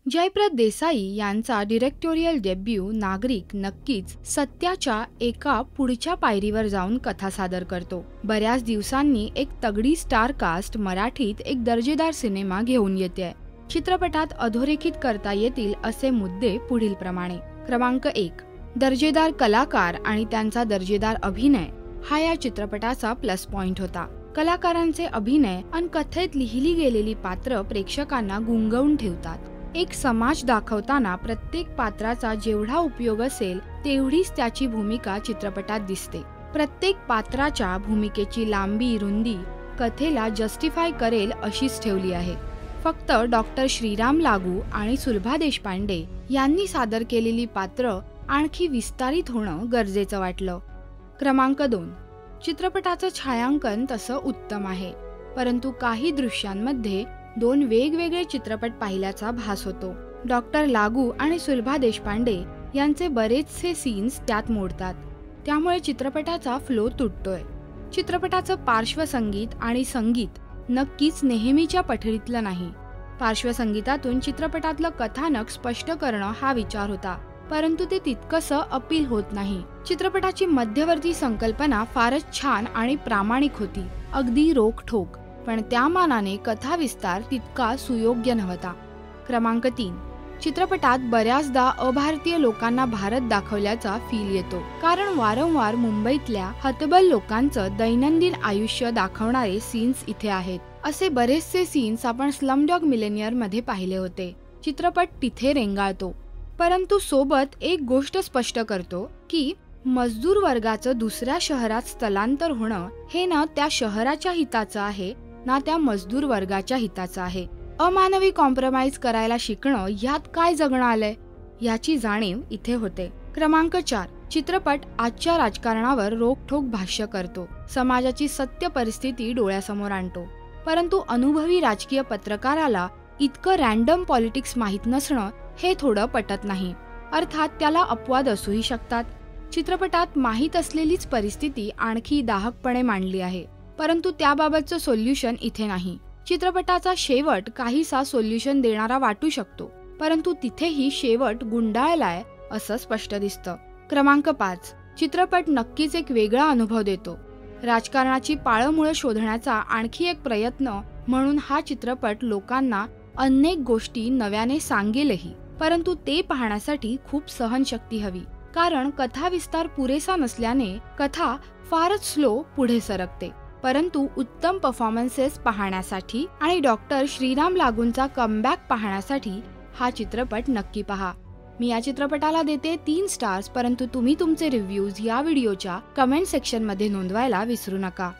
जयप्रद देसाई यांचा डिरेक्टोरियल डेब्यू नागरिक नक्कीच सत्याच्या एका पुढच्या पायरीवर जाऊन कथा सादर करतो। बऱ्याच दिवसांनी एक तगडी स्टार कास्ट मराठीत एक दर्जेदार सिनेमा घेऊन येते। चित्रपटात अधोरेखित करता येतील असे मुद्दे पुढील प्रमाणे। क्रमांक 1, दर्जेदार कलाकार आणि त्यांचा दर्जेदार अभिनय हा या चित्रपटाचा प्लस पॉइंट होता। कलाकारांचे अभिनय आणि कथेत लिहिली गेलेली पात्र प्रेक्षकांना गुंगवून ठेवतात। एक समाज दाखवताना प्रत्येक पात्राचा जेवढा उपयोग असेल तेवढीच त्याची भूमिका चित्रपटात दिसते। प्रत्येक पात्राच्या भूमिकेची लांबी रुंदी कथेला जस्टिफाय करेल अशीच ठेवली आहे। फक्त डॉक्टर श्रीराम लागू आणि सुलभा देशपांडे यांनी सादर केलेली पात्र आणखी विस्तारित होणं गरजेचं वाटलं। क्रमांक 2, चित्रपटाचं छायांकन तसं उत्तम आहे, परंतु काही दृश्यांमध्ये 2 वेगवेगळे चित्रपट पाहिल्याचा भास होतो। डॉक्टर लागू आणि सुलभा देशपांडे यांचे बरेचसे सीन्स त्यात मोडतात, त्यामुळे चित्रपटाचा फ्लो तुटतोय। चित्रपटाचं पार्श्वसंगीत आणि संगीत नक्कीच नेहमीच्या पठडीतलं नाही। पार्श्वसंगीतातून चित्रपटातलं कथानक स्पष्ट करणं हा विचार होता, परंतु ते तितकंसं अपील होत नाही। चित्रपटाची मध्यवर्ती संकल्पना फारच छान आणि प्रामाणिक होती, अगदी रोखठोक, पण त्या मानाने कथा विस्तार तितका सुयोग्य नव्हता। क्रमांक 3, चित्रपटात बऱ्याचदा अभारतीय लोकांना भारत दाखवल्याचा फील येतो, कारण वारंवार मुंबईतल्या हतबल लोकांचं दैनंदिन आयुष्य दाखवणारे सीन्स इथे आहेत। असे बरेचसे सीन्स आपण स्लमडॉग मिलेनियर मध्ये पाहिले होते। चित्रपट तिथे रेंगाळतो, परंतु सोबत एक गोष्ट स्पष्ट करतो की मजदूर वर्गाचं दुसऱ्या शहरात स्थलांतर होणं हे ना त्या शहराच्या हिताचं आहे ना त्या मजदूर वर्गाच्या हिताचं आहे। अमानवी कॉम्प्रोमाइज करायला शिकणं यात काय जगणं आलंय याची जाणीव इथे होते। क्रमांक 4, चित्रपट आजच्या राजकारणावर रोखठोक भाष्य करतो, समाजाची सत्य परिस्थिती डोळ्यासमोर आणतो, परंतु अनुभवी राजकीय पत्रकाराला इतकं रॅन्डम पॉलिटिक्स माहीत नसणं हे थोडं पटत नाही। अर्थात त्याला अपवाद असूही शकतात। चित्रपटात माहीत असलेलीच परिस्थिती आणखी दाहकपणे मांडली आहे, परंतु त्याबाबतचं सोल्युशन इथे नाही। चित्रपटाचा शेवट काहीसा सोल्युशन देणारा वाटू शकतो, परंतु तिथेही शेवट गुंडाळलाय असं स्पष्ट दिसतं। क्रमांक 5, चित्रपट नक्कीच एक वेगळा अनुभव देतो। राजकारणाची पाळंमुळं शोधण्याचा आणखी एक प्रयत्न म्हणून हा चित्रपट लोकांना अनेक गोष्टी नव्याने सांगेलही, परंतु ते पाहण्यासाठी खूप सहनशक्ती हवी, कारण कथा विस्तार पुरेसा नसल्याने कथा फारच स्लो पुढे सरकते। परंतु उत्तम परफॉर्मन्सेस पाहण्यासाठी आणि डॉक्टर श्रीराम लागूंचा कमबॅक पाहण्यासाठी हा चित्रपट नक्की पहा। मी या चित्रपटाला देते 3 स्टार्स, परंतु तुम्ही तुमचे रिव्ह्यूज या व्हिडिओच्या कमेंट सेक्शन मध्ये नोंदवायला विसरू नका।